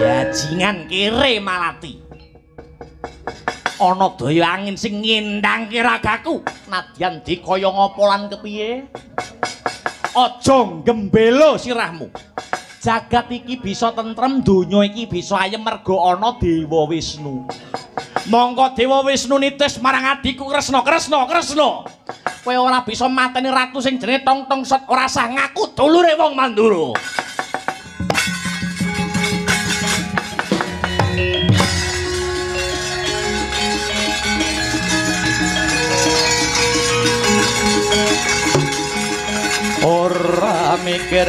Bajingan kere malati. Ana daya angin sing ngendhangke ragaku. Nadyan dikaya ngapa lan kepiye? Aja gembela sirahmu. Jagat iki bisa tentrem, donya iki bisa ayem merga ana Dewa Wisnu. Mongko Dewa Wisnu nitis marang adikku Kresna. Kowe ora bisa mateni ratu sing jenenge Tong-tong Sot, ora sah ngaku dulure wong Mandura. Ora mikir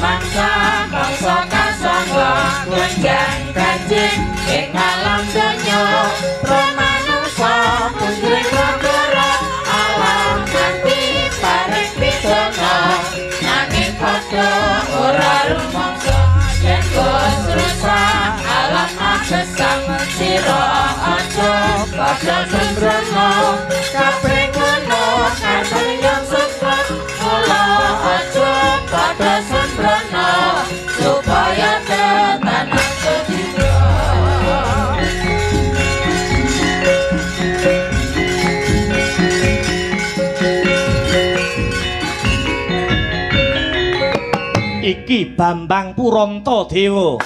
bangsa kasangga gunjang kanjeng ing alam donya promanungsa punjering negara alam ganti paring pidana nanging padha ora rumangsa yen Gusti rusak alam agesang sira aja padha sembrono kabeh ngono katon yang support kula aja padha sembrono supaya tetanang sedina iki Bambang Purantadewa.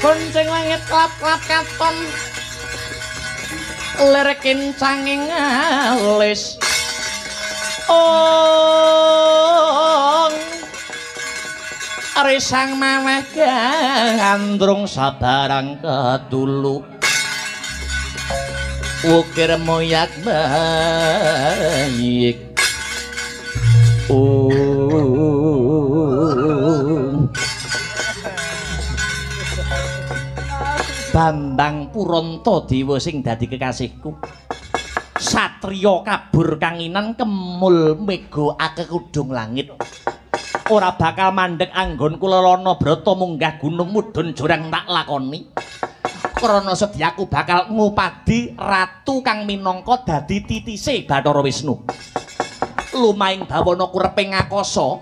Gonceng langit klap-klap katon lir kincanging alis risang maweh gandrung sabarang ketulu ukir moyak bayik Bambang Purantadewa sing dadi kekasihku. Satriya kabur kanginan kemul mega akekudung langit. Ora bakal mandheg anggon kula lana brata munggah gunung mudhun jurang tak lakoni. Krana sedyaku bakal ngupadi ratu kang minangka dadi titise Bathara Wisnu. Lumaing bawana kureping akasa.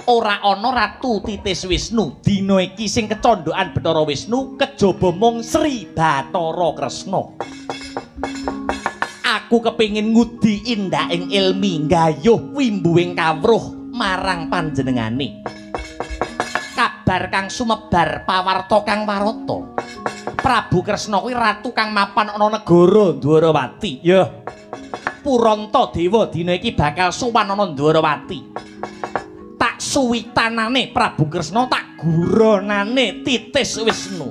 Ora ana ratu titis Wisnu. Dina iki sing kecandhaan Bathara Wisnu kejaba mung Sri Bathara Kresna. Aku kepingin ngudi indahing ilmi nggayuh wimbuing kawruh marang panjenengane. Kabar kang sumebar pawarta kang warata. Prabu Kresna kuwi ratu kang mapan ana negara Dwarawati. Ya. Purantadewa dina iki bakal sowan ana Dwarawati. Tak suwitanane Prabu Kresna tak guronane titis Wisnu.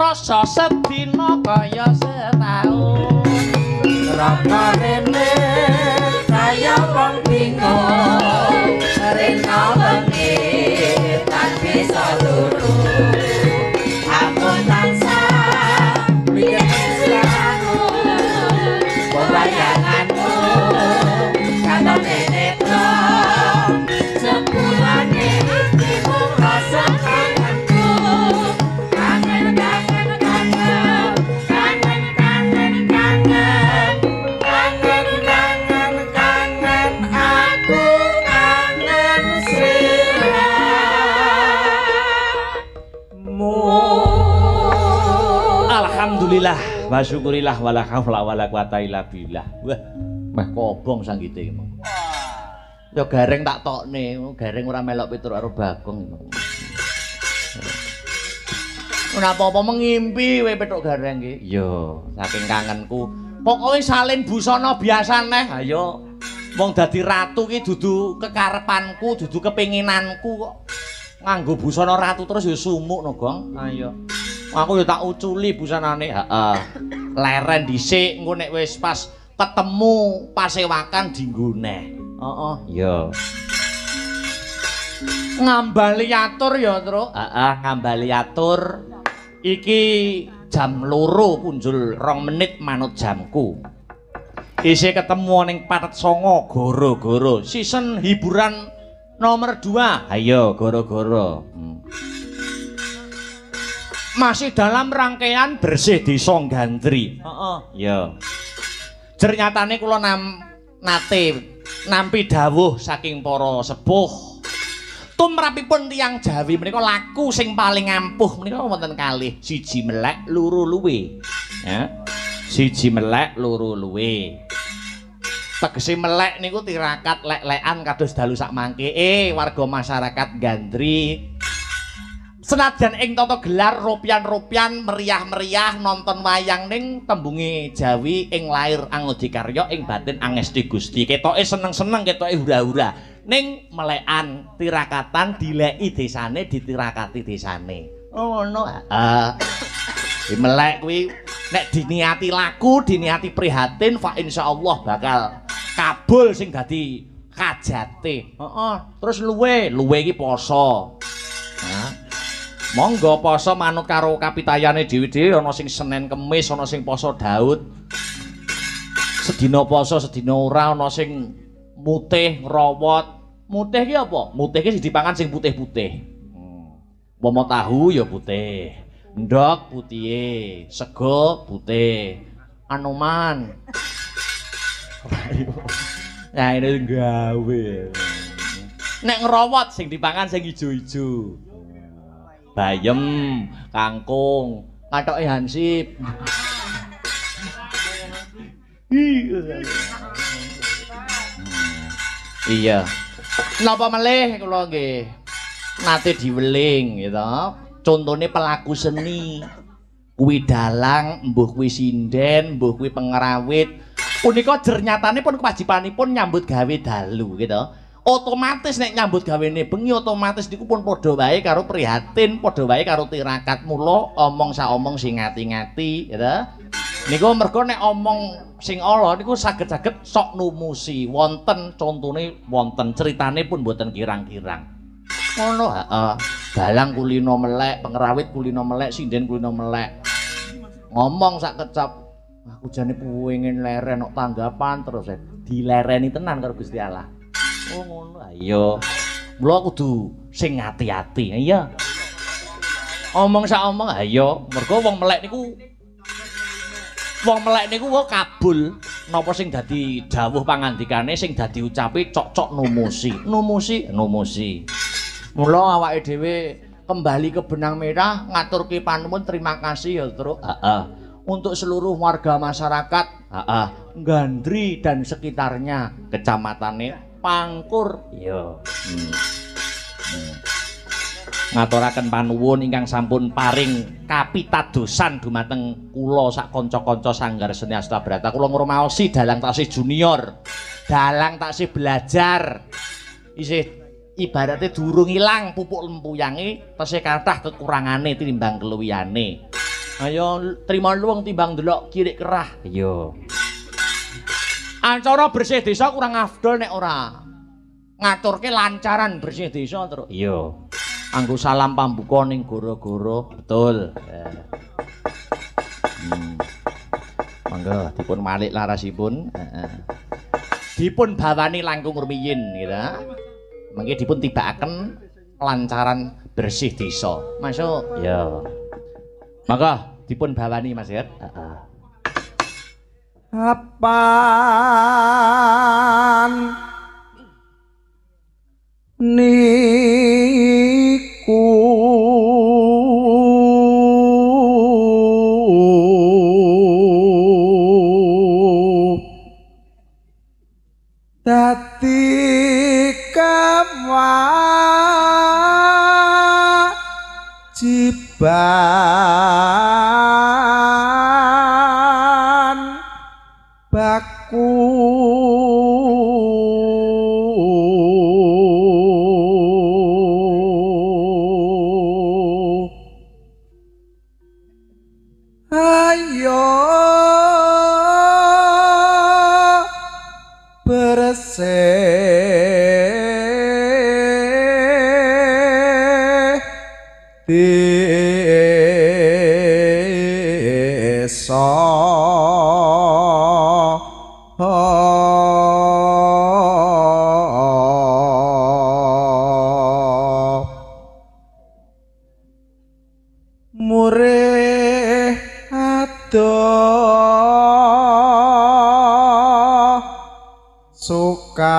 rasa sedina kaya setahun Rama rene kaya wong bingung Rena bengi tak bisa turu Ampun tansah bikin selalu Pewayanganmu kata menetro Sepulane hatimu rasa kangenku Kangen, kangen, kangen Kangen, kangen, kangen Kangen, kangen, kangen Aku kangen sliramu Alhamdulillah wa syukurillah wala haula wala quwata illa billah. Wah, meh kobong sanggite iki. Ya gareng tak tokne, gareng ora melok pituruk karo Bagong. Ora apa-apa mengimpi kowe petuk gareng iki. Yo, saking kangenku. Pokoke salin busana biasane. Ayo. Wong dadi ratu ki dudu kekarepanku, dudu kepinginanku kok. Nganggo busana ratu terus ya sumuk no, Gong. Ayo. Aku ya tak uculi busanane. Heeh. Leren dhisik engko nek wis pas ketemu pasewakan dinggone. Heeh. Iya. Ngambali atur ya, Truk. Heeh, ngambali atur. Iki jam 2 punjul 2 menit manut jamku. Isih ketemu ning Patet Songo goro-goro. Season hiburan nomor 2. Ayo goro-goro. Masih dalam rangkaian bersih desa Gandri. Heeh. Iya. Ternyatane kula nate nampi dawuh saking para sepuh. Tumrapipun tiyang Jawi menika laku sing paling ampuh menika wonten kalih, siji melek, loro luwe. Ya. Siji melek, loro luwe. Tegese melek niku tirakat lek-lekan kados dalu sak mangke warga masyarakat Gandri. Senajan ing tata gelar ropian-ropian meriah-meriah nonton wayang ning tembunge Jawi ing lair Angodikarya ing batin Angesti Gusti. Ketoke seneng-seneng, ketoke hura-hura. Ning melekan tirakatan dileki desane ditirakati desane. Ngono. Heeh. Di melek kuwi nek diniati laku, diniati prihatin fa insyaallah bakal kabul sing dadi kajate. Heeh. Terus luwe iki poso. Nah. Monggo poso manut karo kapitayane dhewe-dhewe ana sing Senin Kemis, ana sing poso Daud. Sedina poso, sedina ora ana sing mutih ngrawot. Mutih ki apa? Mutih ki sing dipangan sing putih-putih. Umpama tahu ya putih. Ndok putihe, sego putih. Anoman. Nah ini gawe. Nek ngrawot sing dipangan sing ijo-ijo. Bayem, kangkung, kathoke hansip. Iya. Napa melih kula nggih nate diweling gitu. Contone pelaku seni. Kuwi dalang, mbuh kuwi sinden, mbuh kuwi pengrawit. Punika jernyatane pun kewajibanipun nyambut gawe dalu gitu. Otomatis nek nyambut gawene bengi otomatis niku pun padha wae karo prihatin, padha wae karo tirakat. Mula omong sak omong sing ngati-ngati, gitu. Niku mergo nek omong sing ala niku saged-saged sok numusi. Wonten contone wonten critane pun mboten kirang-kirang. Ngono, heeh. Dalang kulino melek, pengrawit kulino melek, sinden kulino melek. Ngomong sak kecap, aku jane pengen leren kok tanggapan terus dilereni tenan karo Gusti Allah. Oh ngono ayo. Mula kudu sing ati-ati. Iya. Omong sak omong ayo. Mergo wong melek niku kabul. Napa sing dadi dawuh pangandikane sing dadi ucape cocok numusi. Mula awake dhewe kembali ke Benang Merah ngaturke panuwun terima kasih ya, Truk. Heeh. Untuk seluruh warga masyarakat, Gandri dan sekitarnya, kecamatannya Pangkur. Iya. Ngaturaken panuwun ingkang sampun paring kapitadosan dumateng kula sak kanca-kanca Sanggar Seni Astabrata. Kula ngrumaosi dalang taksih junior, dalang taksih belajar. Isih ibaratnya durung ilang pupuk lempuyange, tasih kathah kekurangane tinimbang keluwihane. Ayo trima luwung timbang ndelok kirik kerah. Iya. Acara bersih desa kurang afdol nek ora ngaturke lancaran bersih desa terus. Iya. Anggo salam pambuka ning goro-goro, betul. Monggo dipun malik larasipun. Dipun bawani langkung rumiyin gitu. Mengki dipun tibakaken lancaran bersih desa. Masuk. Iya. Monggo dipun bawani Mas Yer. Apan niku dadi kewajiban baku ayo bersih desa murih adoh sukar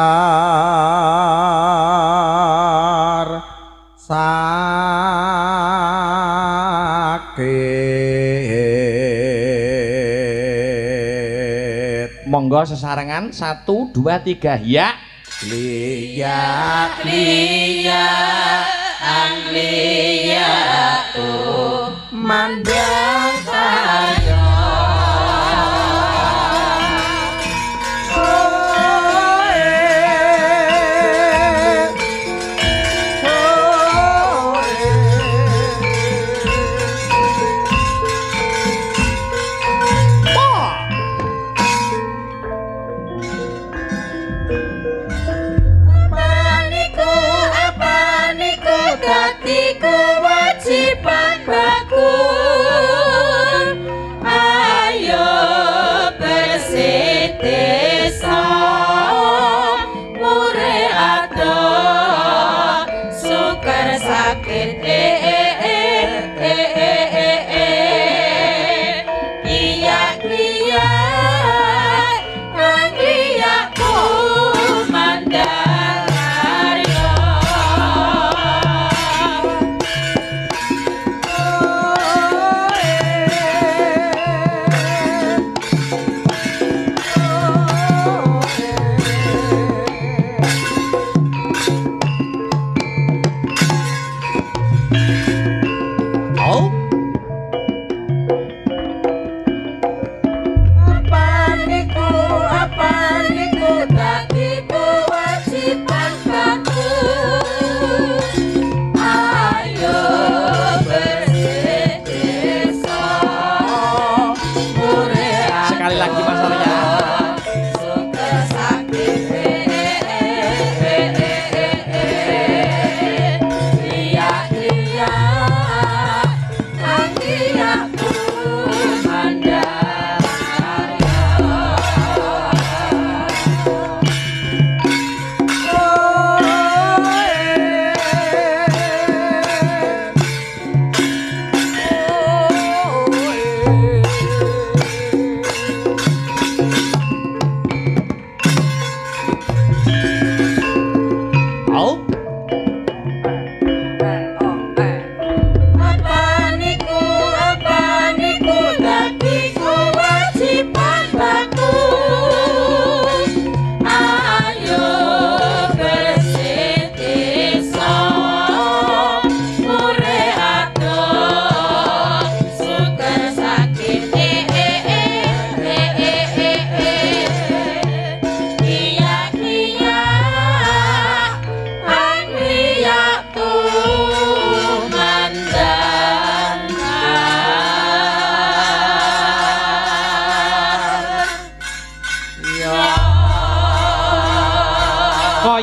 sakit. Monggo sesarengan 1 2 3 ya. Liya mandang saya Dadi kewajiban baku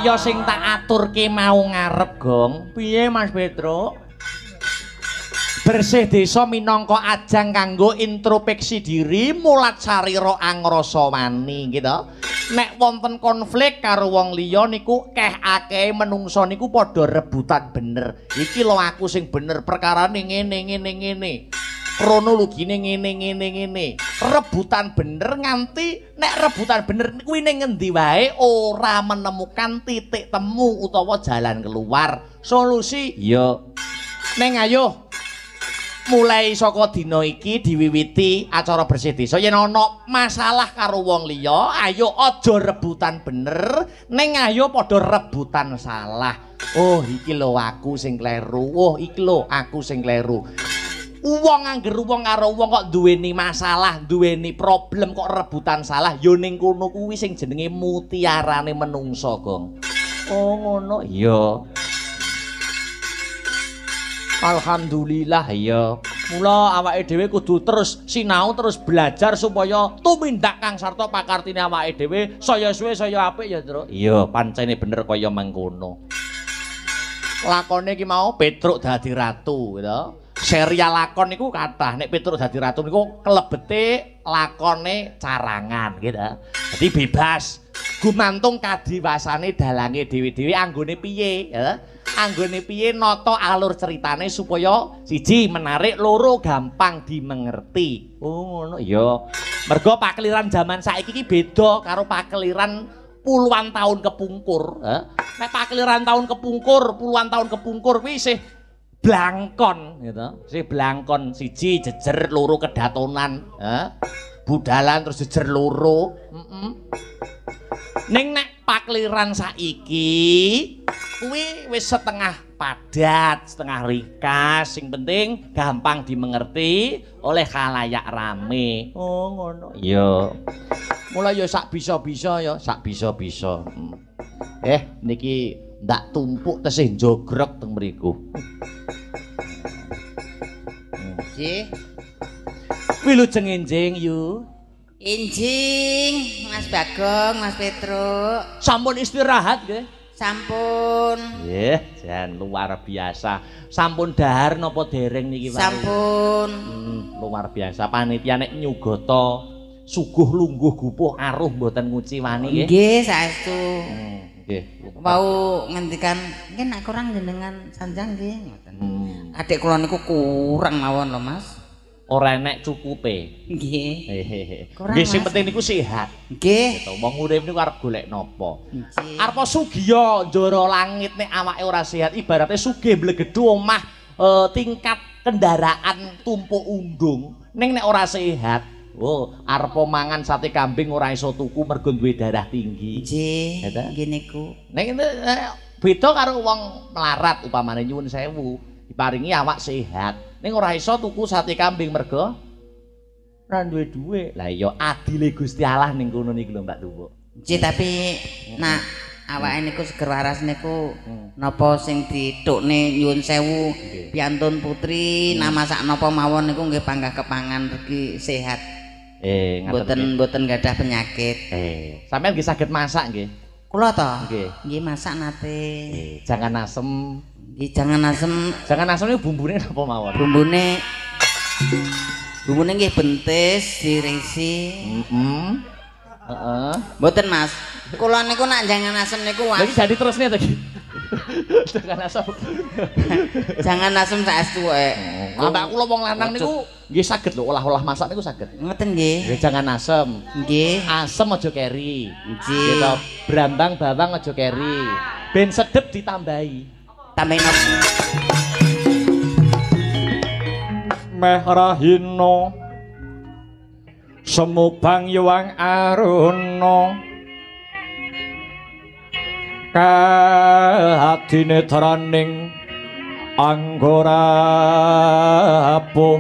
kaya sing tak aturke mau ngarep, Gong. Piye Mas Petro? Bersih desa minangka ajang kanggo introspeksi diri mulat sarira angrasa wani gitu. Nek wonten konflik karo wong liya niku keh akeh menungso niku padha rebutan bener. Iki lho aku sing bener perkarane ngene. Kronologine ngene. Rebutan bener nganti nek rebutan bener kuwi ning ngendi wae ora menemukan titik temu utawa jalan keluar. Solusi ya ning ayo mulai saka dina iki diwiwiti acara bersih desa yen ana masalah karo wong liya ayo aja rebutan bener ning ayo padha rebutan salah. Oh iki lho aku sing kleru. Oh iki lho aku sing kleru. Wong angger wong karo wong kok duweni masalah, duweni problem kok rebutan salah ya ning kono kuwi sing jenenge mutiarane menungso, Gong. Oh ngono. Iya. Alhamdulillah ya. Mula awake dhewe kudu terus sinau terus belajar supaya tumindak kang sarta pakartine awake dhewe saya suwe saya apik ya, Tru. Iya, pancene bener kaya mengkono. Lakone iki mau Petruk dadi ratu, gitu. Serial lakon niku kathah. Nek Petruk dadi ratu niku kelebete lakone carangan, gitu. Jadi bebas. Gumantung kadiwasane dalange dhewe-dhewe anggone piye, ya. Anggone piye nata alur ceritane supaya siji menarik, loro gampang dimengerti. Oh ngono ya. Mergo pakeliran zaman saiki iki beda karo pakeliran puluhan tahun kepungkur, Nek pakeliran tahun kepungkur, puluhan tahun kepungkur kuwi isih blangkon gitu. Isih blangkon siji jejer loro kedatonan, budalan terus jejer loro. Ning nek pakliran saiki kuwi wis setengah padat, setengah ringkas, sing penting gampang dimengerti oleh khalayak rame. Oh ngono. Iya. Mulai ya sak bisa-bisa ya, sak bisa-bisa. Niki ndak tumpuk tesih jogrok teng mriku. Nggih. Wilujeng enjing yu. Injing, Mas Bagong, Mas Petro. Sampun istirahat nggih? Sampun. Nggih, jan luar biasa. Sampun dahar napa dereng niki, Pak? Sampun. Luar biasa. Panitia nek nyugata suguh lungguh gupuh aruh mboten nguci wani nggih. Nggih, saestu. Nggih. Mau ngendikan, nggih nek kurang jenengan sanjang nggih ngoten. Adik kula niku kurang mawon lho, Mas. Ora enek cukupe. Nggih. Nggih sing penting niku sehat. Nggih. Gitu. Wong urip niku arep golek napa? Nggih. Arep sugiya njara langit nek awake ora sehat ibaratnya sugih mblegedhu omah tingkat kendaraan tumpuk undung ning nek ora sehat arep mangan sate kambing ora iso tuku mergo duwe darah tinggi. Nggih. Nggih niku. Nek beda karo wong melarat upamane nyuwun sewu diparingi awak sehat ning ora iso tuku sate kambing mergo ora duwe dhuwit. Lah iya adile Gusti Allah ning kono niku lho Mbak Tuwuk. Nggih tapi nak awake niku seger waras niku napa sing ditukne nyuwun sewu piantun putri nama sak napa mawon niku nggih panggah kepangan regi sehat. Mboten gadah penyakit. Sampeyan nggih saged masak nggih? Kula to? Nggih. Nggih masak nate. Jangan asem. Nggih jangan asem. Jangan asem niku bumbune napa mawon? Bumbune nggih bentis dirisi. Mboten Mas. Kula niku nak jangan asem niku lagi jadi terusnya tadi. Jangan asem. Jangan asem saestu wae. Mbak kula wong lanang niku nggih saged lho olah-olah masak niku saged. Ngoten nggih. Nggih jangan asem. Nggih. Asem aja keri. Nggih. Gitu. Brambang bawang aja keri. Ben sedep ditambahi. Tambahin apa? Meh rahina semubang yuwang aruna kahadine traning anggora apuh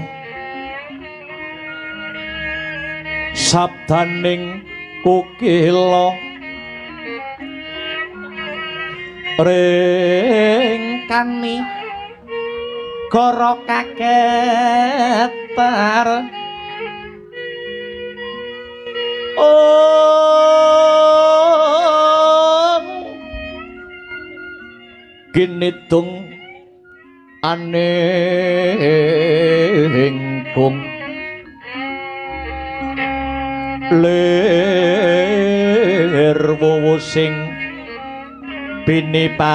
sabdaning kukila ringkani goro kaketar Ginitung anengkung lir wuwu sing pinipanca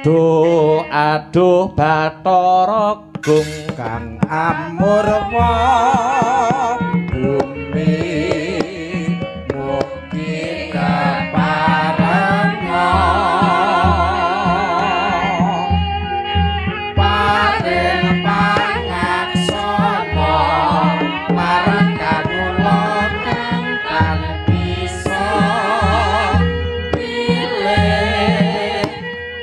do aduh Bathara Gung kang amurwa bumi mugi kaparenga paring pangaksana marang kawula kang bisa pilih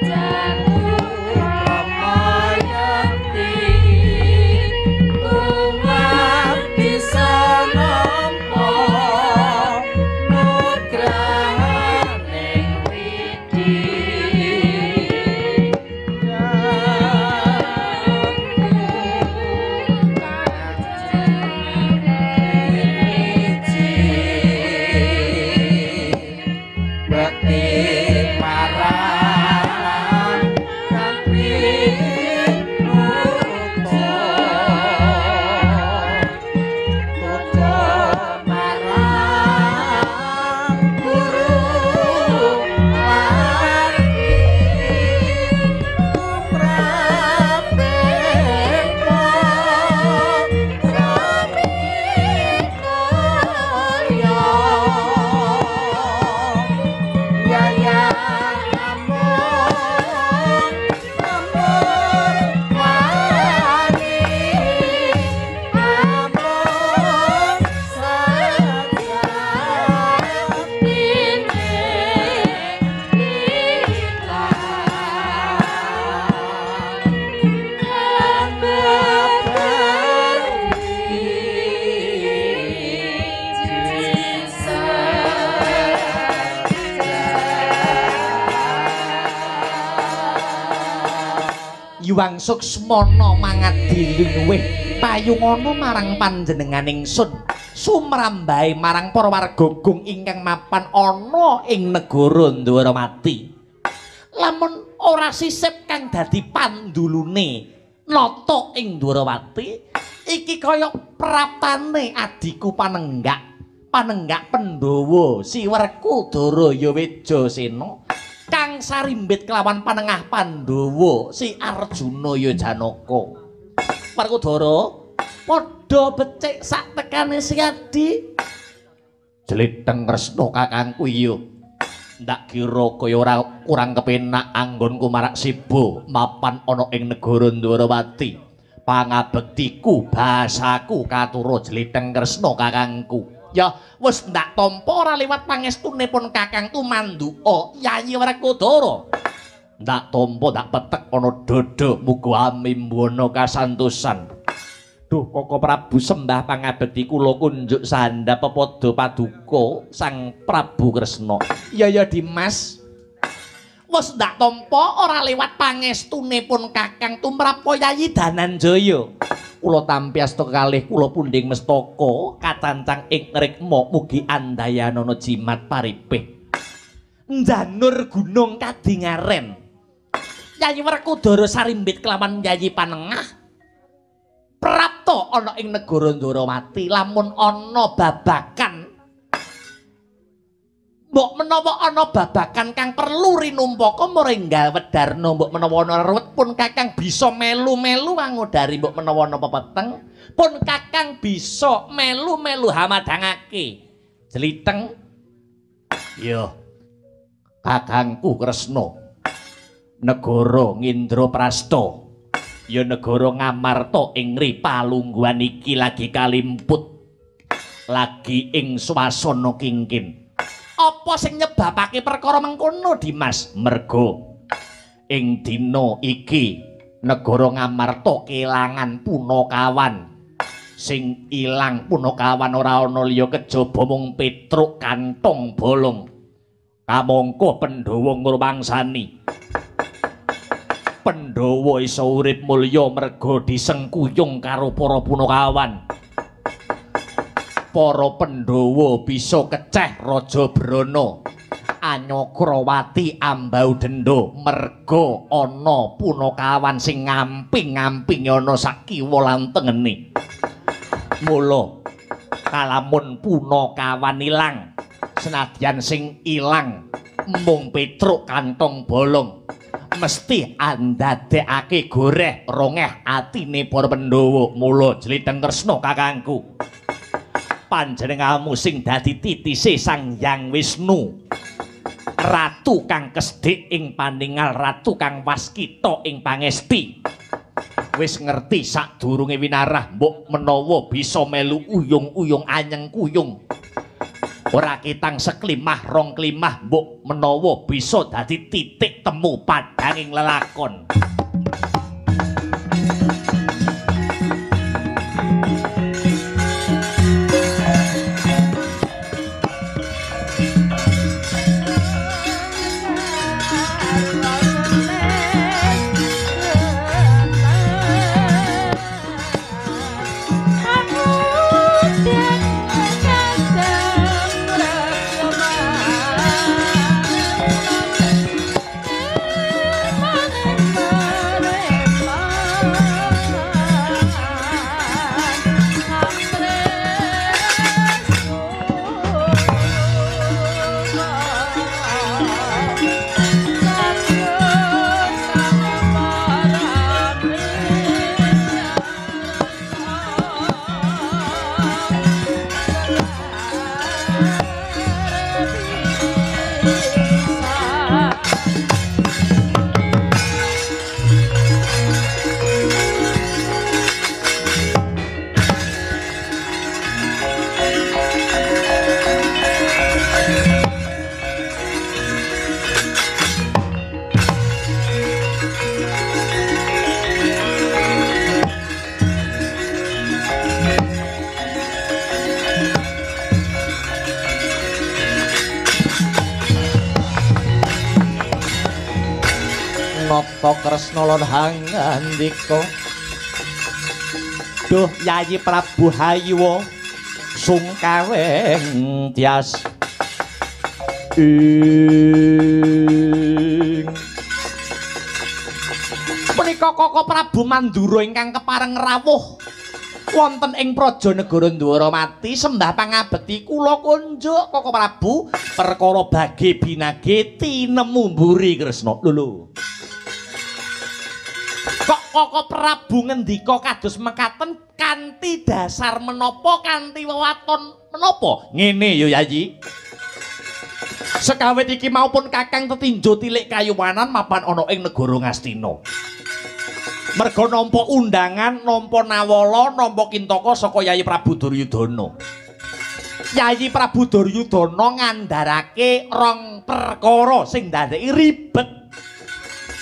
jatuh pramayakti umat bisa nampa nugrahaning widi bekti marang kami Tuto marang guru lagi umrapeko sami kaya Yaya amor wani amor sajatine Yuwang Suksmana mangadiluwih payungana marang panjenengan ingsun sumrambahe marang para warga Gung ingkang mapan ana ing negara Ndwaramati. Lamun ora sisip kang dadi pandulune nata ing Ndwarawati iki kaya prapane adiku Panenggak Pandhawa Siwerkudara Yawejasena kang sarimbit kelawan panengah Pandhawa si Arjuna ya Janaka. Werkudara padha becik sak tekane Siadi. Jlitheng Kresna kakangku iya. Ndak kira kaya ora kurang kepenak anggonku marak siba mapan ana ing negara Ndwarawati. Pangabektiku basaku katura Jlitheng Kresna kakangku. Ya wis ndak tampa ora liwat pangestunipun kakang Tumanduka Yayi Werkudara. Ndak tampa ndak petek ana dada muga amimbana kasantosan. Duh Koko Prabu sembah pangabekti kula kunjuk sandhap pepada paduka Sang Prabu Kresna. Ya Dimas. Wis ndak tampa ora liwat pangestunipun kakang tumrapa Yayi Dananjaya. Kula tampi asta kekalih kula pundhing mestaka kacancang ing rikma mugi andayanana jimat paripih. Njanur gunung kadingaren. Yayi Werkudara sarimbit kelawan Yayi Panengah. Prapta ana ing negara Ndwarawati lamun ana babakan mbok menawa ana babakan kang perlu rinumpaka Mrenggal Wedarna mbok menawa ana ruwet pun kakang bisa melu-melu angudari mbok menawa ana pepeteng pun kakang bisa melu-melu hamadangake Jlitheng ya kakangku Kresna negara Ngindraprastha ya negara Ngamarta ing Ripalungguhan iki lagi kalimput lagi ing swasana kingkin. Apa sing nyebabake perkara mengkono Dimas? Mergo ing dina iki negara Ngamarta kelangan punakawan. Sing ilang punakawan ora ana liya kejaba mung Petruk kantong bolong. Kamangka Pandhawa ngrumangsani. Pandhawa isa urip mulya merga disengkuyung karo para punakawan. Para Pandhawa bisa keceh Raja Brana Anyakrawati ambau denda merga ana punakawan sing ngamping-ngampinge ana sakiwa lan tengene. Mula kalamun punakawan ilang senadyan sing ilang mung petruk kantong bolong mesti andadekake goreh rongeh atine para Pandhawa. Mula jlitheng tresna kakangku. Panjenenganmu sing dadi titise Sang Hyang Wisnu. Ratu kang kesdik ing paningal, ratu kang waskita ing pangesti. Wis ngerti sadurunge winarah mbok menawa bisa melu uyung-uyung anyeng kuyung. Ora kitang seklimah rong klimah mbok menawa bisa dadi titik temu padanging lelakon. Nata Kresna lan hangandika duh Yayi Prabu Hayuwa sungkaweng tias ing punika Koko Prabu Mandura ingkang kepareng rawuh wonten ing Prajanegara Ndwaramati sembah pangabekti kula kunjuk Koko Prabu perkara bage binage tinemu mburi Kresna lho. Kok Koko Prabu ngendika kados mekaten kanthi dasar menapa kanthi wewaton menapa? Ngene ya Yayi. Sekawit iki maupun Kakang Tetinjo Tilik Kayuwanan mapan ana ing negara Ngastina. Merga nampa undangan, nampa nawala, nampa kintaka saka Yayi Prabu Duryudana. Yayi Prabu Duryudana ngandharake rong perkara sing ndadeki ribet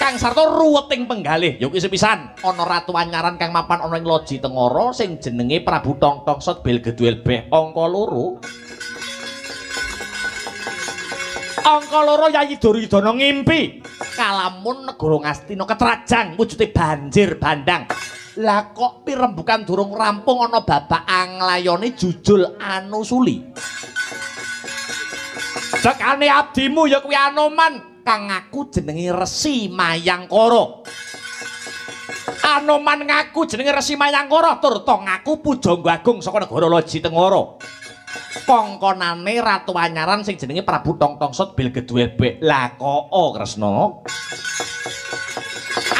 kang sarta ruweting penggalih. Ya kuwi sepisan ana ratu anyaran kang mapan ana ing Loji Tengara sing jenenge Prabu Tongtongsot Bilgeduelbeh angka 2. Angka 2 Yayi Duryudana ngimpi kalamun negara Ngastina ketrajang wujude banjir bandang. Lah kok pirembugan durung rampung ana babak anglayone jujul Anusuli. Sekane abdimu ya kuwi Anoman kang ngaku jenenge Resi Mayangkara. Anoman ngaku jenenge Resi Mayangkara tur to ngaku pujangga agung saka negara Loji Tengara. Kongkonane ratu anyaran sing jenenge Prabu Tongtongsot Bilgeduelbeh. Lah kok Kresna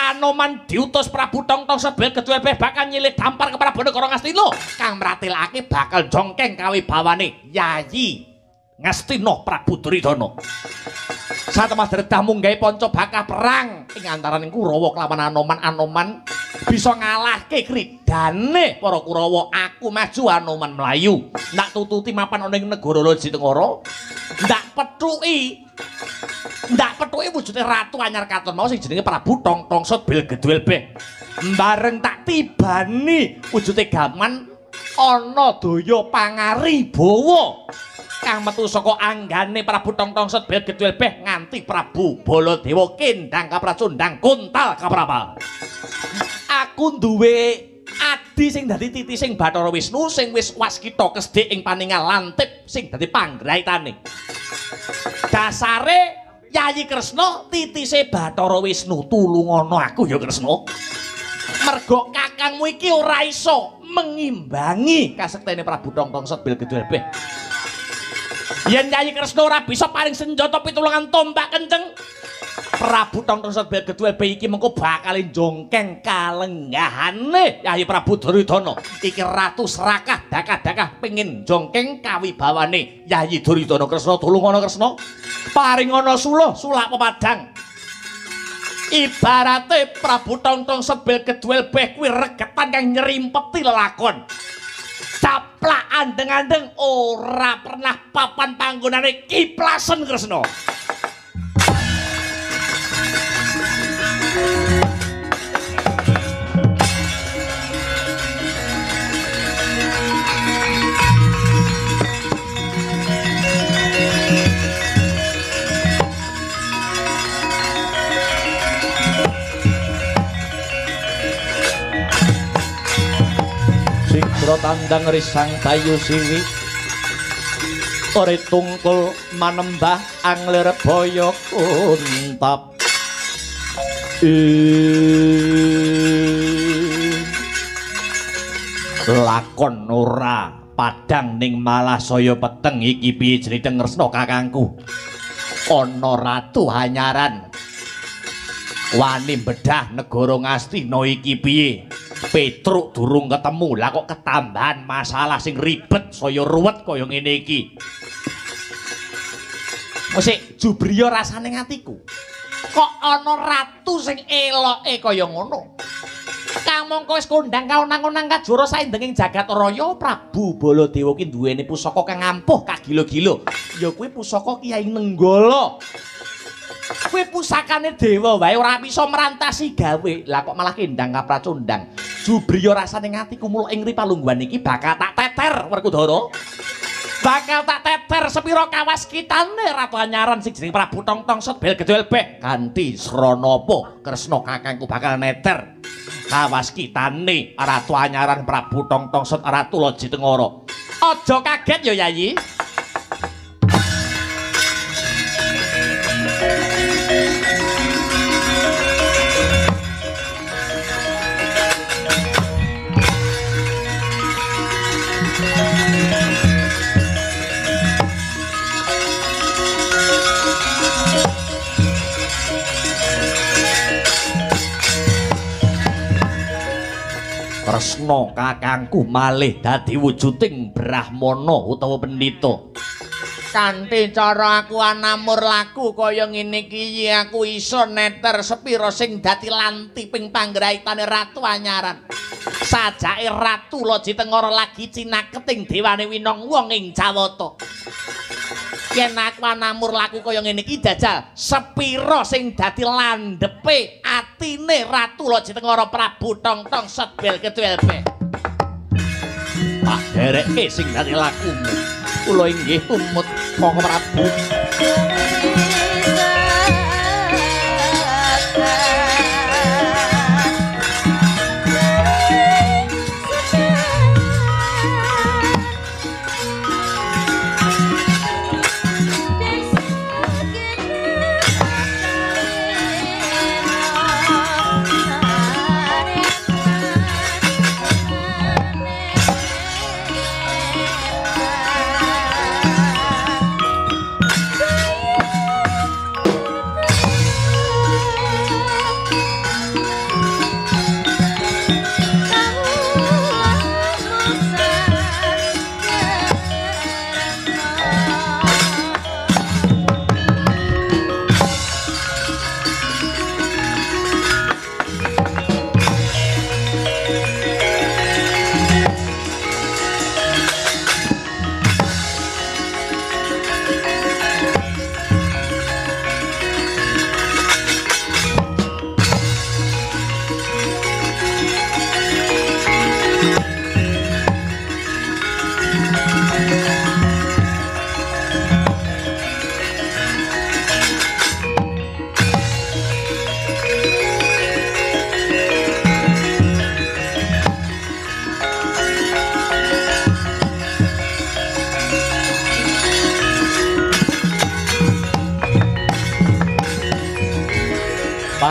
Anoman diutus Prabu Tongtongsot Bilgeduelbeh bakal nyilih dampar ke Prabu Negara Ngastina kang mratilake bakal jongkeng kawibawane Yayi Ngastina Prabu Duryudana. Satemah dredah munggahe panca bakah perang ing antaraning Kurawa kelawan Anoman. Anoman bisa ngalahke kridane para Kurawa. Aku maju, Anoman mlayu. Ndak tututi mapan ana ing negara Loji Tengara. Ndak pethuki wujude ratu anyar katon mau sing jenenge Prabu Tongtongsot Bilgeduelbeh. Bareng tak tibani wujude gaman ana daya pangaribawa kang metu saka anggane Prabu Tongtongsot Bilgeduelbeh nganti Prabu Baladewa kendang kapracundang kuntal kaprapa. Aku duwe adi sing dadi titi sing Bathara Wisnu sing wis waskita kesdik ing paningal lantip sing dadi panggraitane. Dasare Yayi Kresna titise Bathara Wisnu tulungono aku ya Kresna. Mergo kakangmu iki ora iso mengimbangi kasektene Prabu Tongtong Setbil Gedul Beh. Yen Yayi Kresna ora bisa paring senjata pitulungan tombak kenceng, Prabu Tongtong Setbil Gedul Beh iki mengko bakal jongkeng kalenggahane Yayi Prabu Duryudana. Iki Ratu Serakah dakah-dakah pengin jongkeng kawibawane Yayi Duryudana. Kresna tulungono Kresna. Paringana suluh sulak pepadang. Ibarate Prabu Tongtong Setbil Gedul Beh kuwi regetan kang nyerimpeti lelakon. Caplak andeng-andeng ora pernah papan panggonane kiplasen Kresna. Sigro tandang risang tayu siwi ore tungkul manembah angler boyo kuntap lakon ora padang ning malah saya peteng iki piye jeneng Kresna kakangku. Ana ratu hanyaran wani bedah negara Ngastina iki piye? Petruk durung ketemu, lah kok ketambahan masalah sing ribet saya ruwet kaya ngene iki. Mosik jubriya rasane ngatiku. Kok ana ratu sing eloke kaya ngono? Kamangka wis kondhang kaonang-onang kajara saindenging jagat raya, Prabu Baladewa ki duweni pusaka kang ampuh kagilo-gilo. Ya kuwi pusaka Kyai Nenggala. Kuwi pusakane dewa wae ora bisa merantasi gawe. Lah kok malah kendang kapracundang. Jubriya rasane ngatiku mula ing ripalungguhan iki bakal tak teter Werkudara. Bakal tak teter sepira kawaskitane Ratu Anyaran sing jeneng Prabu Tongtong Setbil Gedul Beh. Kanthi srana apa Kresna kakangku bakal neter kawaskitane Ratu Anyaran Prabu Tongtong Set Ratu Loji Tengara. Aja kaget ya Yayi. Kresna kakangku malih dadi wujuding Brahmana utawa pendhita. Kanthi cara aku anamur laku kaya ngene iki aku iso neter sepira sing dadi lantiping panggraitane Ratu Anyaran. Sajake Ratu Loji Tengara lagi cinaketing dewane winong wong ing Jawata. Yen aku anamur laku kaya ngene iki jajal sepira sing dadi landhepe atine Ratu Loji Tengara Prabu Tongtong Setbil Gedul Beh. Tak dereke sing dadi lakumu. Kula inggih tumut Koko Prabu.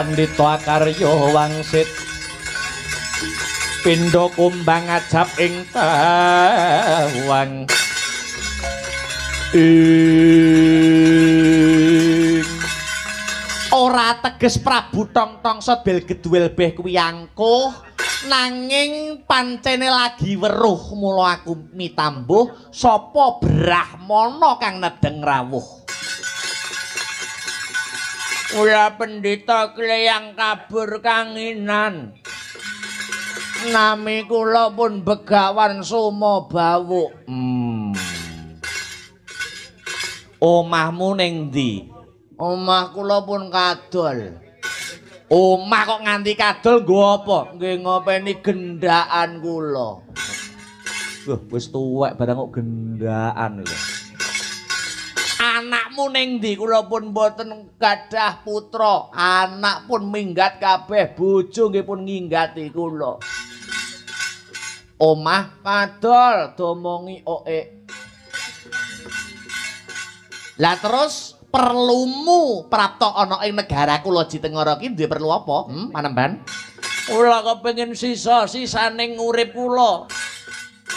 Pandita Akarya wangsit pindha kumbang ajab ing tawang ora teges Prabu Tongtong Sodbel Geduwel Beh kuwi angkuh nanging pancene lagi weruh mula aku mitambuh sapa Brahmana kang nedeng rawuh. Kula pendhita kleyang kabur kanginan. Nami kula pun Begawan Sumabawuk. Omahmu ning ndi? Omah kula pun kadol. Omah kok nganti kadol nggo apa? Nggih ngopeni gendaan kula. Loh, wis tuwek barang kok gendaan lho. Anakmu ning ndi? Kula pun mboten gadah putra. Anak pun minggat kabeh, bojo nggih pun nginggati kula. Omah kadol domongi oek. Lah terus perlumu prapta ana ing negara kula Jitengara iki duwe perlu apa? Panembahan. Kula kepengin sisa-sisaning urip kula.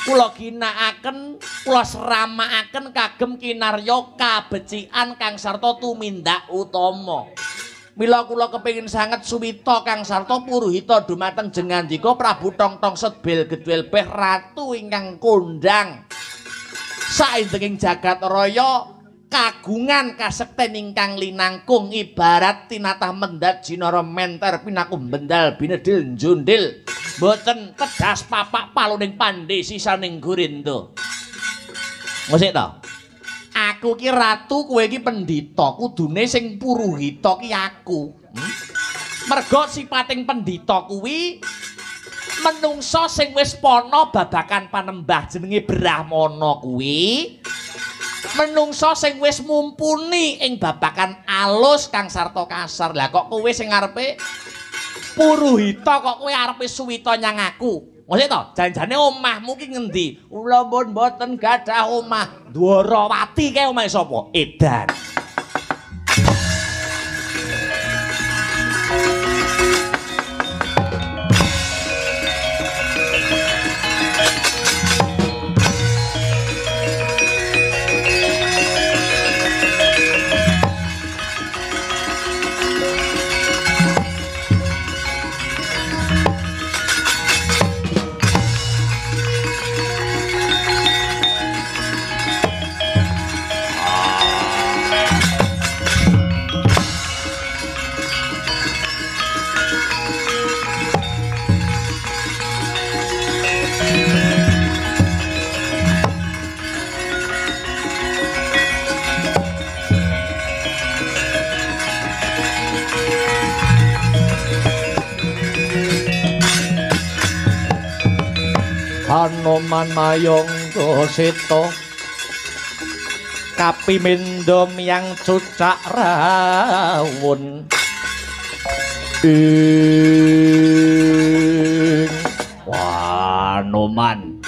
Kula ginakaken, kula sramakaken kagem kinarya kabecikan kang sarta tumindak utama. Mila kula kepengin sanget suwita kang sarta puruhita dumateng jengandika Prabu Tongtong Sodbel Geduwel Beh ratu ingkang kondhang saindenging jagat raya kagungan kasekten ingkang linangkung ibarat tinatah mendat jinara menter pinakum bendal binedil njundil mboten kedas papak paluning pandhe sisaning Gurindo. Mosik to. Aku ki ratu, kowe ki pendhita, kudune sing puruhita ki aku. Merga sipating pendhita kuwi menungsa sing wis pana babakan panembah jenenge Brahmana kuwi menungsa sing wis mumpuni ing babakan alus kang sarta kasar. Lah kok kowe sing arepe puruhita kok kowe arepe suwita nyang aku. Maksud to, janjane omahmu ki ngendi? Kula pun mboten gadah omah. Dwarawati kae omahe sapa? Edan. Anoman mayong dosita kapimindha miyang cucak rawun Anoman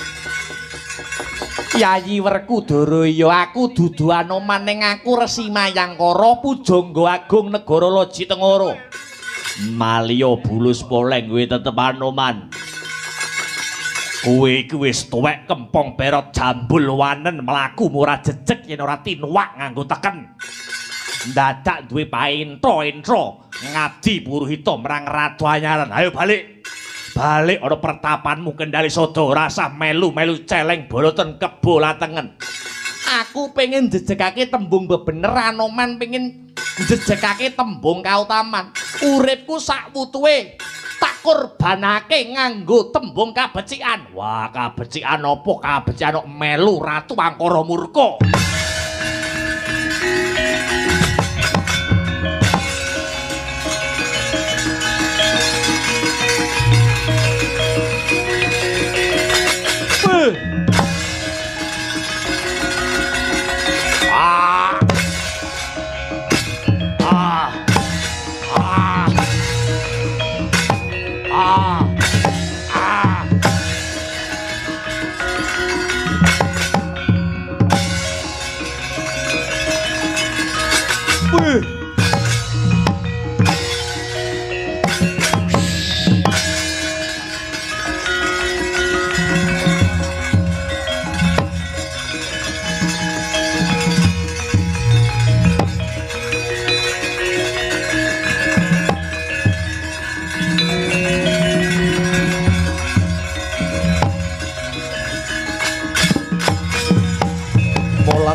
Yayi Werkudara aku dudu Anoman ning aku Resi Mayangkara pujangga agung negara Lojitengara Maliya bulus poleng kowe tetep Anoman. Kowe iki wis tuwek kempong berot jambul wanen mlaku ora jejeg yen ora tinuwak nganggo teken. Dadak duwe paentra-entra ngabdi puruhita marang Ratu Anyaran. Ayo balik. Balik ana pertapanmu Kendali Sada rasah melu-melu celeng boloten kebo latengen. Aku pengen jejegake tembung bebener Anoman pengen jejegake tembung kautaman. Uripku sak wutuhe tak korbanake nganggo tembung kabecikan. Wah, kabecikan apa? Kabecikan melu Ratu Angkara murka.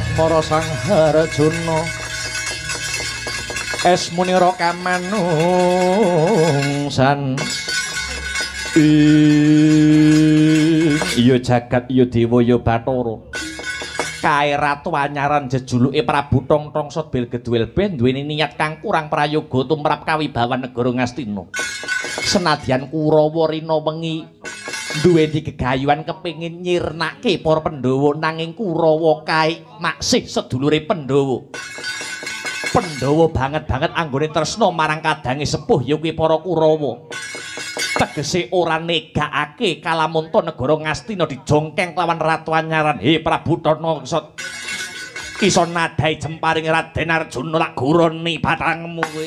Atmara Sang Harjuna Esmunira kamanungsan iya jagat iya dewa ya Bathara kae ratu anyaran jejuluke Prabu Tongtong Sotbil Gedwel Ben duweni niat kang kurang prayoga tumrap kawibawan negara Ngastina senadyan Kurawa rina wengi duweni gegayuhan kepengin nyirnake para Pandhawa nanging Kurawa kae maksih sedulure Pandhawa banget anggone tresna marang kadange sepuh ya kuwi para Kurawa tegese ora negakake kalamunta negara Ngastina dijongkeng lawan Ratu Anyaran he Prabu Tongtong iso nadai jemparing Raden Arjuna lak guroni batangmu kowe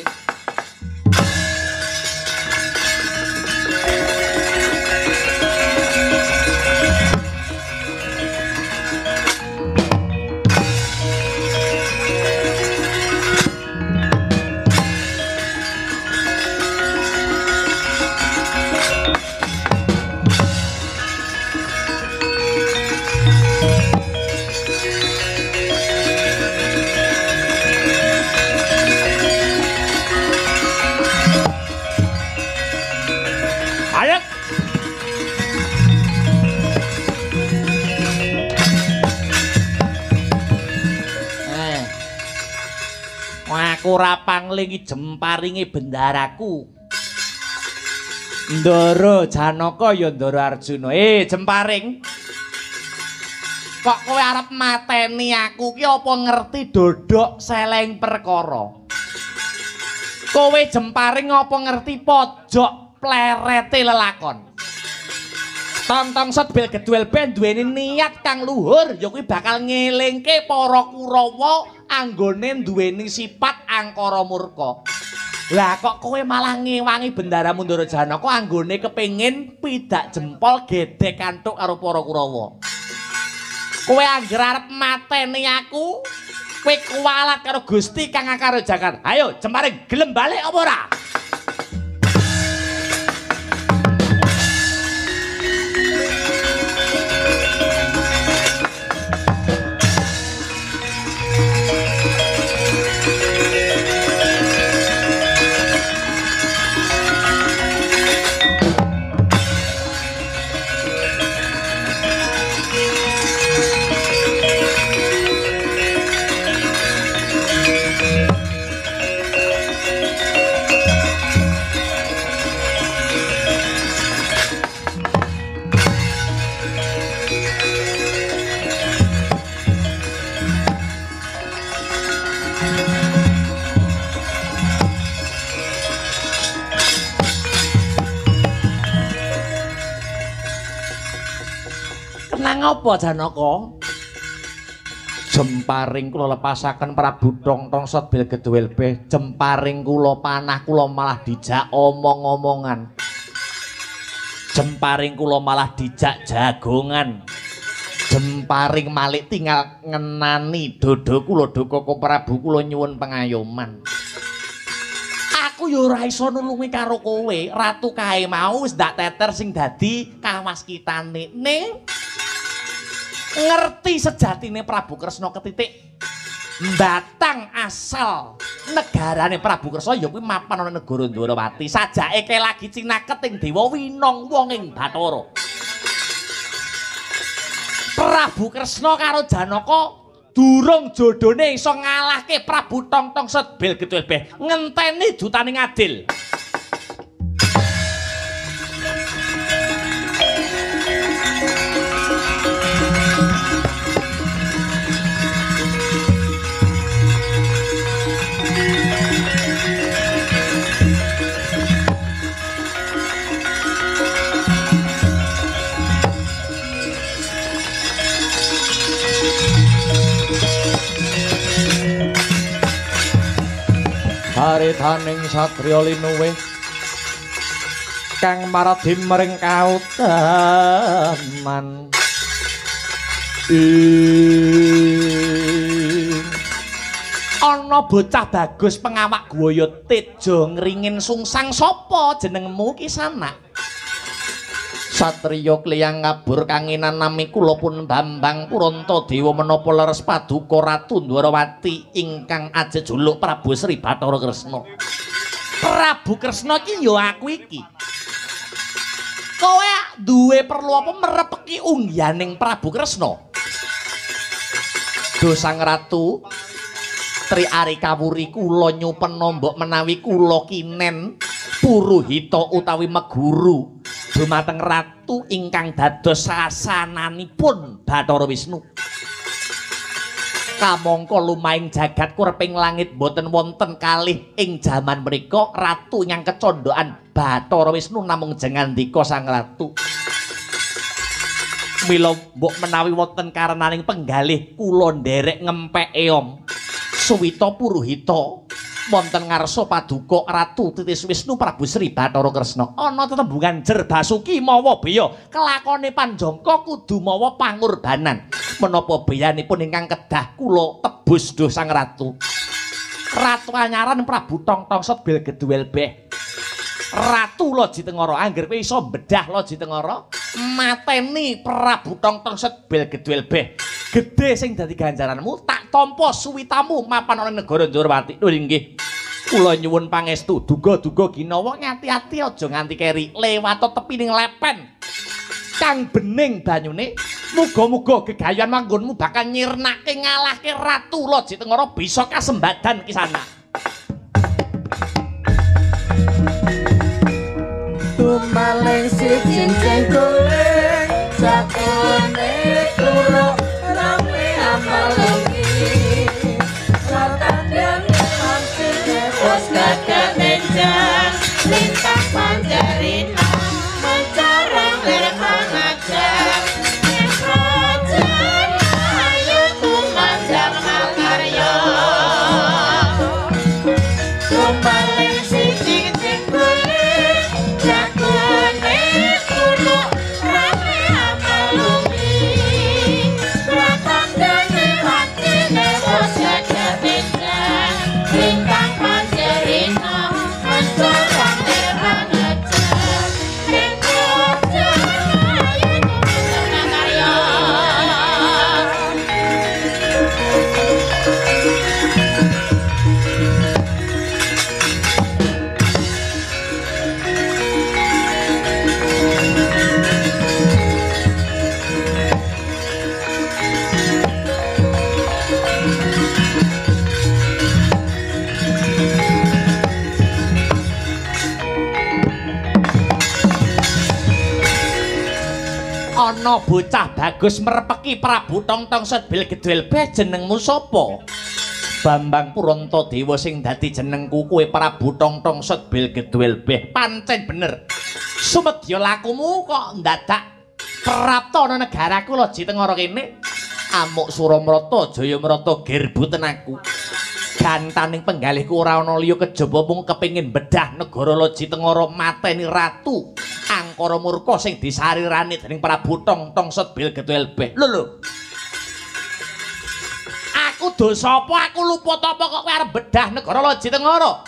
ora panglingi jemparinge bendaraku Ndara Janaka ya Ndara Arjuna jemparing kok kowe arep mateni aku ki apa ngerti dodok seleng perkara kowe jemparing apa ngerti pojok plerete lelakon Tongtong Sotbil Gedwel Ben duweni niat kang luhur ya kuwi bakal ngelingke para Kurawa anggone duweni sifat angkara murka. Lah kok kowe malah ngewangi bendaramu Ndara Janaka anggone kepengin pidak jempol gedhe kanthuk karo para Kurawa. Kowe anggere arep mateni aku, kowe kuwalat karo Gusti kang akara jagat. Ayo Jemparing gelem balik apa ora? Apa Janaka? Jemparing kula lepasaken Prabu Tongtong Sotbil Gedwel Ben jemparing kula panah kula malah dijak omong-omongan jemparing kula malah dijak jagongan jemparing malik tinggal ngenani dodo kula Koko Prabu kula nyuwun pengayoman aku yo ora iso nulungi karo kowe ratu kae mau wis ndak teter sing dadi kawaskitane ning ngerti sejatine Prabu Kresna ketitik mbatang asal negarane Prabu Kresna ya kuwi mapan ana negara Ndwarawati sajake ke lagi cinaket ing Dewa Winong wong ing Bathara Prabu Kresna karo Janaka durung jodone iso ngalahke Prabu Tongtong Sotbil Gedwel Ben ngenteni dutaning adil Haritaning satriya linuwih kang maradi mring kautaman ana bocah bagus pengawak gwaya teja ngringin sungsang sapa jenengmu ki sanak Satriya kliyang ngabur kanginan nami kula pun Bambang Purantadewa menapa leres paduka Ratu Ndwarawati ingkang ajejuluk Prabu Sri Bathara Kresna. Prabu Kresna iki ya aku iki. Kowe duwe perlu apa merepeki unggihaning Prabu Kresna? Duh Sang Ratu, Tri Ari Kawuri kula nyupena mbok menawi kula kinen puruhita utawi meguru dumateng ratu ingkang dados sasananipun Bathara Wisnu. Kamangka lumahing jagat kurping langit boten wonten kalih ing jaman menika ratu nyang kecondokan Bathara Wisnu namung jengandika Sang Ratu. Mila mbok menawi wonten karenaning penggalih kula nderek ngempek eom suwita puruhita wonten ngarsa paduka Ratu Titis Wisnu Prabu Sri Bathara Kresna ana tetembungan jer basuki mawa beya kelakone panjangka kudu mawa pangorbanan menapa beyanipun ingkang kedah kula tebus duh Sang Ratu. Ratu anyaran Prabu Tongtongset Bil Geduwel Beh Ratu Loji Tengara angger kowe iso bedah Loji Tengara mateni Prabu Tongtongset Bil Geduwel Beh gedhe sing dadi ganjaranmu tak tampa suwitamu mapan ana negara Ndwarawati. Lho nggih. Kula nyuwun pangestu duga-duga ginawa ngati-ati aja nganti keri lewat tepining lepen kang bening banyune. Muga-muga gegayan manggonmu bakal nyirnake ngalahke Ratu Loji Tengara bisa kasembadan kisana. Tumaling si cincin kuling jatune kula rame amalungi Ratandang mansine bos gagak nenjang lintang panjarina mencarang lerang ngajak Rajan ayo tumandang makarya Tumaling si cincin kuling jatune kula rame amalungi Ratandang mansine bos gagak nenjang lintang panjarina mencarang lerang ngajak Ana bocah bagus merepeki Prabu Tongtongset Bil Geduwel Beh jenengmu sapa? Bambang Purantadewa sing dadi jenengku kowe Prabu Tongtongset Bil Geduwel Beh. Pancen bener. Sumedya lakumu kok ndadak prapta ana negaraku Loji Tengara kene. Amuk Suramrata Jayamrata gerbuten aku. Gantaning penggalihku ora ana liya kejaba mung kepengin bedah negara Loji Tengara mateni ratu angkara murka sing disarirani dening Prabu Tongtongset Bil Geduwel Beh. Lho. Aku dosa apa? Aku luput apa kok kowe arep bedah negara Loji Tengara?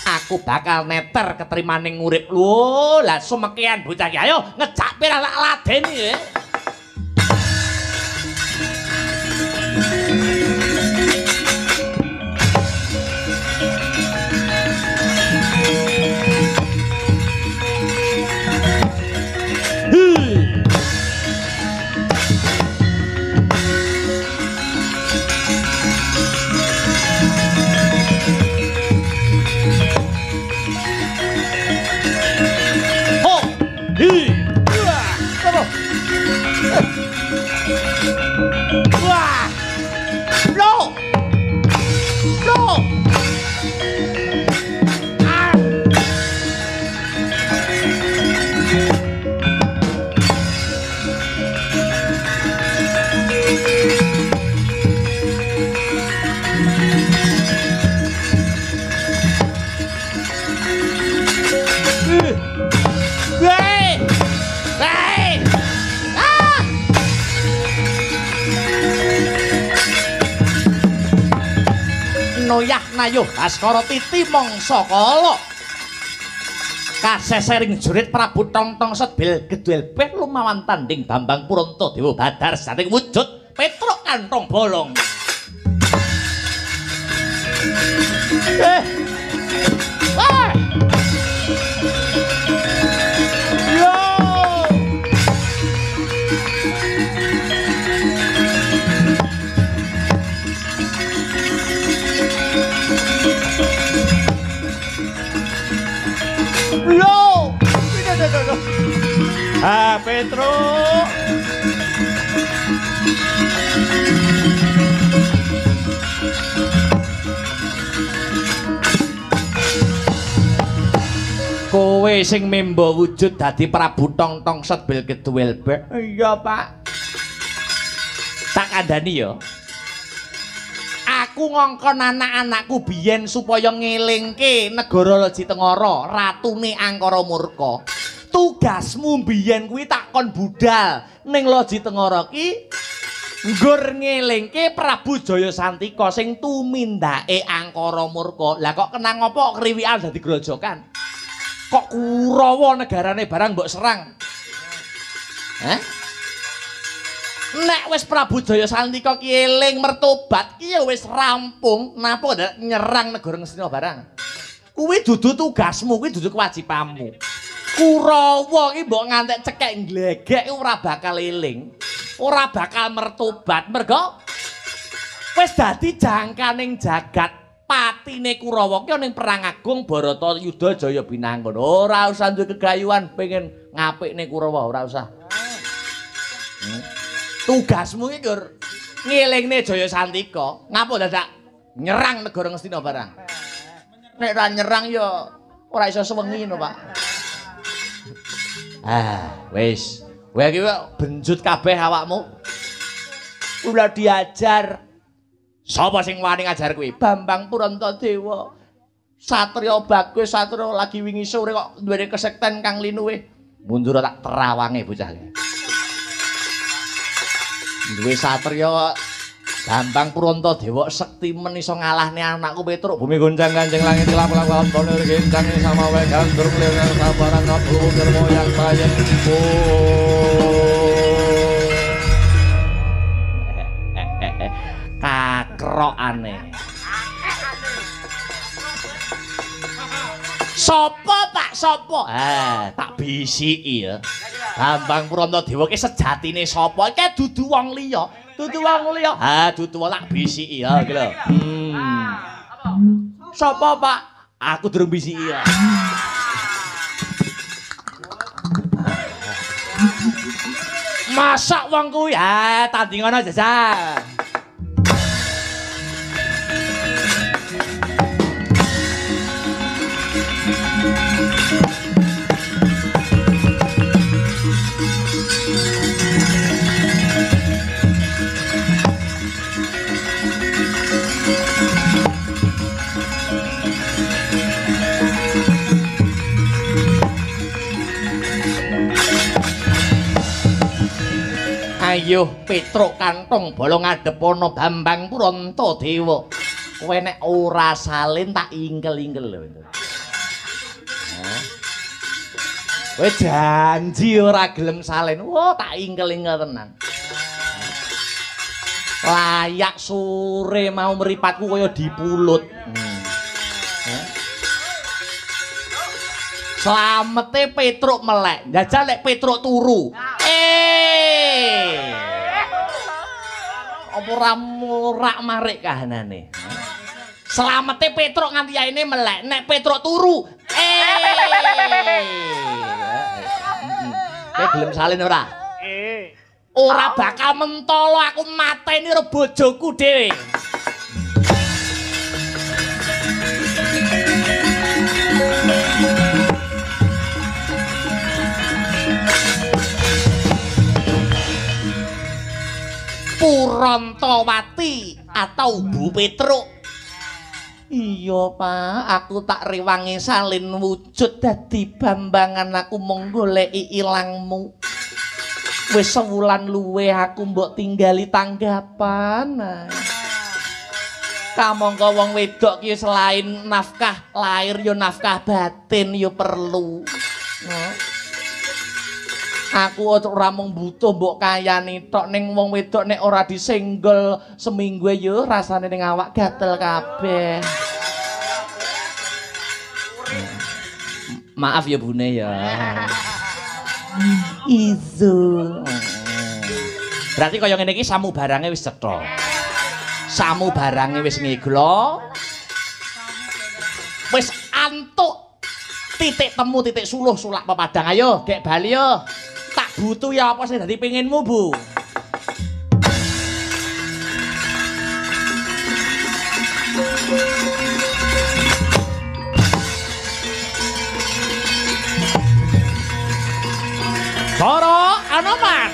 Aku bakal neter ketrimaning urip. Lho, lah sumekean bocah iki ayo ngejak pirang tak ladeni ya. Noyah nayuh Baskara Titi mangsa kala Kasesering jurit Prabu Tongtong Setbil Geduel Beh lumawan tanding Bambang Purantadewa badar sating wujud Petruk kantong bolong. Ah, Petruk. Kowe sing memba wujud dadi Prabu Tongtong Setbil Geduel Beh. Iya, Pak. Tak kandhani ya. Aku ngongkon anak-anakku biyen supaya ngelingke negara Lejitengara, ratune Angkara Murka. Tugasmu biyen kuwi tak kon budal ning Lejitengara ki nggur ngelingke Prabu Jayasantika sing tumindake Angkara Murka. Lah kok kenang apa kriwikan dadi grojokan? Kok Kurawa negarane barang mbok serang? Hah? Nek wis Prabu Jayasantika ki eling mertobat ki ya wis rampung, napa ndak nyerang negara Ngastina barang. Kuwi dudu tugasmu, kuwi dudu kewajibanmu. Kurawa ki mbok ngantek cekek glegek ora bakal eling, ora bakal mertobat mergo wis dadi jangkaning jagat. Patine Kurawa ki ning perang agung Baratayuda Jaya Binangun. Ora usah duwe kegayuhan pengen ngapikne Kurawa, ora usah. Tugasmu iki Gur ngelingne Jayasantika. Ngapa dadak nyerang negara Ngastina barang? Nek ora nyerang ya ora iso sewengi no, Pak. Wis. Kowe iki benjut kabeh awakmu. Ulah diajar. Sapa sing wani ngajar kuwi? Bambang Purantadewa. Satriya bagus, satriya lagi wingi sore kok duwe kesekten kang linuwih. Mundur tak terawange bocah iki. Duwe satriya Bambang Purantadewa sekti men iso ngalahne anakku Petruk. Bumi goncang kancing langit kelap-kelap ampun gencang sama wae gandur klewer sabaran ngabluwur moyang bayang. Kakrokane. Sopo Pak, sopo? Tak bisiki ya. Bambang Purantadewa ki sejatine sapa? Ki dudu wong liya. Dudu wong liya. Dudu tak bisiki ya iki lho. Sapa Pak? Aku durung bisiki ya. Masak wong kuwi. Tandingono jajal. Ayo Petruk kantong bolong ngadepono Bambang Purantadewa. Kowe nek ora salin tak ingkel-ingkel lho. Kowe janji ora gelem salin. Wah, tak ingkel-ingkel tenan. Layak sore mau mripatku kaya dipulut. Slamete Petruk melek. Jajal nek Petruk turu. Apa ora morak marik kahanane. Slamete Petruk nganti yaine melek. Nek Petruk turu. Kowe gelem salin ora? Ora bakal mentolo aku mateni karo bojoku dhewe. Purantawati atau Bu Petruk. Iya Pak, aku tak rewangi salin wujud dadi bambangan aku mung goleki ilangmu. Wis sewulan luwih aku mbok tinggali tanggapan. Kamangka wong wedok ki selain nafkah lahir ya nafkah batin ya perlu. Aku ora mung butuh mbok kayani tok ning wong wedok nek ora disenggol seminggu ya rasane ning awak gatel kabeh. Maaf ya Bune ya. Iso. Berarti kaya ngene iki samu barange wis cetha. Samu barange wis ngeglo. Wis antuk. Titik temu titik suluh sulak pepadang ayo gek bali yo. Tak butuh ya apa sing dadi pengenmu, Bu? Para Anoman.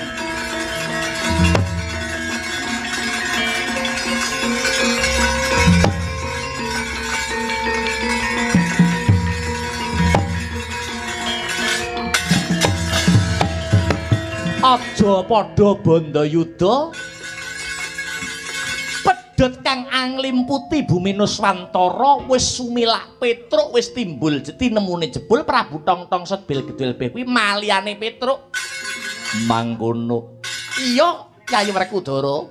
Aja padha bandayuda. Pedhot kang anglimputi bumi Nuswantara wis sumilak Petruk wis timbul jeti nemune jebul Prabu Tongtong Sedbil Gedul Beh kuwi maliyane Petruk. Mangkono. Iya, Yayi Werkudara.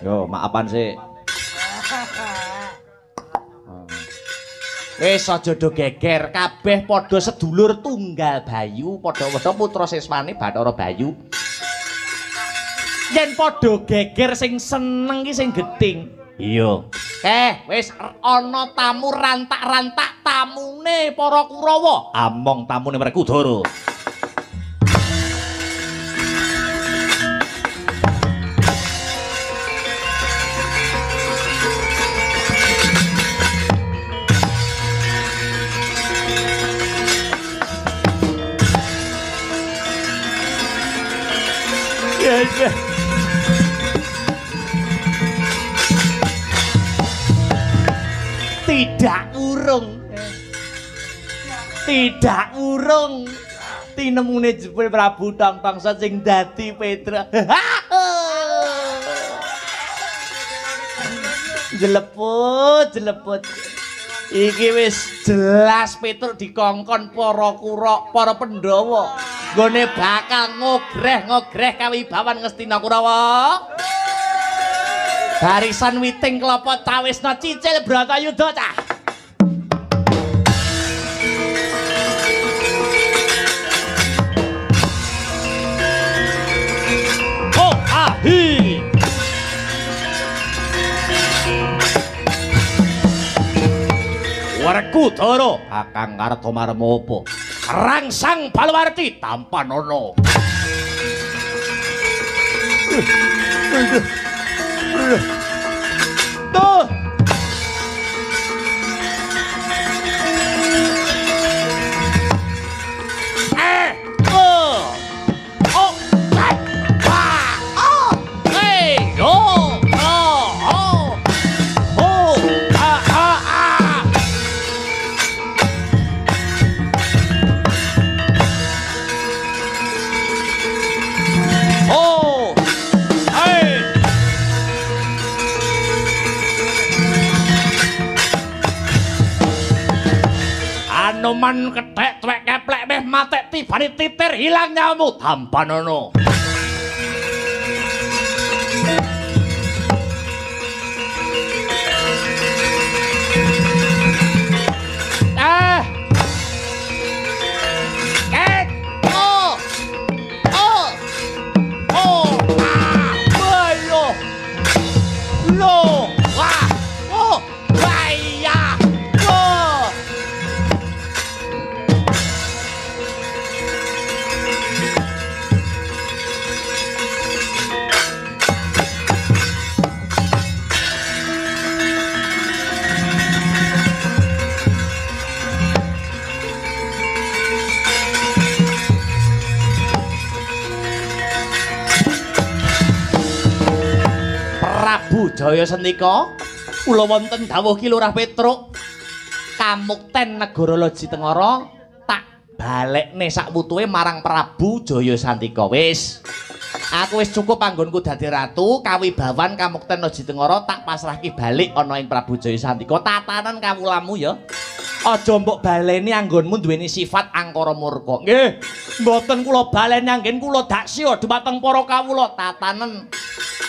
Yo, maafan sih. Wis aja do geger, kabeh padha sedulur tunggal Bayu, padha-padha putra siswane Bathara Bayu. Yen padha geger sing seneng ki sing gething. Iya. Wis ana tamu rantak-rantak tamune para Kurawa. Among tamune Werkudara. Tidak urung tinemune jebul Prabu Tongtong sing dadi Petruk. Jeleput iki wis jelas Petruk dikongkon para Kura, para Pandhawa nggone bakal ngogreh kawibawan Ngastina Kurawa. Barisan witing kelapa cawisna cicil Bratayuda cah. Oh ahi. Werkudara Kakang Kartomarmapa rangsang Balwarti Tampanono. Tuh. Anoman kethek tuwek keplek meh matek tibane titir hilang nyamu Tampanono. Prabu Jaya Sentika, kula wonten dawuh Ki Lurah Petruk, kamukten Negara Loji Tengara tak balekne sak wutuhe marang Prabu Jaya Sentika. Wis Aku wis cukup anggonku dadi ratu, kawibawan kamukten Jitengara tak pasrahke balik ana ing Prabu Jayasantika. Tatanan kawulamu ya. Aja mbok baleni anggonmu duweni sifat angkara murka. Nggih, mboten kula baleni anggen kula daksya dhumateng para kawula. Tatanen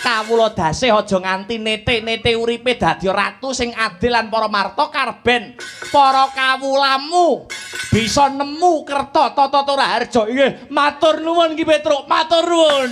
kawula dasih aja nganti nete-nete uripe dadi ratu sing adil lan para marta karben para kawulamu bisa nemu kerta tata-tata harja. Nggih, matur nuwun Ki Petruk, matur nuwun.